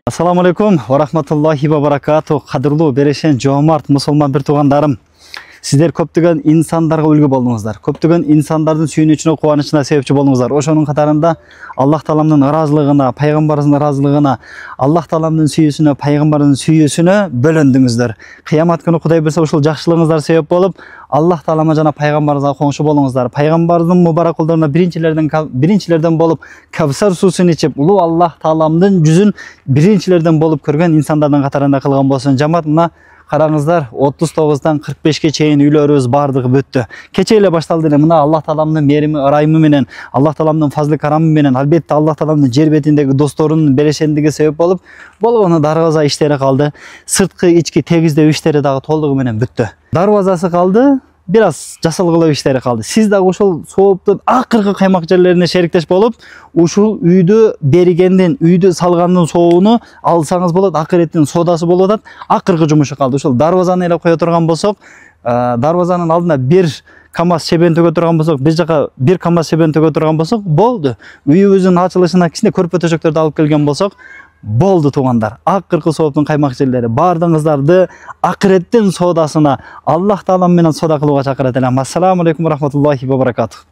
Assalamu alaikum wa rahmatullahi wa barakatuh. Qadırlı, beрешен, жомарт musulman bir tuğandarım. Sizler көптөгөн insanlarga үлгү болдуңуздар. Көптөгөн insanдардын сүйүнүчүнө, кубанычына себепчи болдуңуздар. Ошонун катарында Аллах Тааланын ыраазылыгына, пайгамбарыбыздын ыраазылыгына, Аллах Тааланын сүйүүсүнө, пайгамбардын сүйүүсүнө бөлөндүңүздөр. Кыямат күнү Кудай берсе ушул жакшылыгыңыздар себеп болуп, Аллах Таалама жана пайгамбарыбызга коңшу болуңуздар. Пайгамбарыбыздын мубарак кулдарына биринчилерден болуп Кавсар суусун ичип, улуу Аллах Тааламдын жүзүн биринчилерден болуп көргөн инсандардын катарында кылган болсун. Жамаат, мына караңыздар, 39-дан 45-ке чейин үйлөрүбүз бардыгы бүттү. Кече эле башталды эле. Мына Аллах Тааламдын мерими, ырайымы менен, Аллах Тааламдын фазлы карамы менен, албетте Аллах Тааламдын жер бетиндеги досторунун берешендиги себеп болуп, болгону дарбаза иштери калды. Сырткы, ички тегиздөө иштери дагы толугу менен бүттү. Дарбазасы калды, biraz жасалгылоо иштери калды. Сиз дагы ушул сооптун акыркы каймак жерлерине шериктеш болуп, ушул үйдү беригендин, үйдү салгандын соогуну алсаңыз болот, акыреттин содасы болуп атат. Акыркы жумушу калды. Ушул дарбазаны эле кое турган болсок, дарбазанын алдына бир КамАЗ чебен төгө турган болсок, биз жака бир КамАЗ чебен төгө турган болсок, болду. Үйүбүздүн ачылышына кичине көрпө төшөктөрдү алып келген болсок, болду туғандар. Акыркы сооптун каймак жерлери. Бардыңыздарды акыреттин содасына Аллах Таалам менен сода кылууга чакырат элем. Ассаламу алейкум ва рахматуллахи ва баракатух.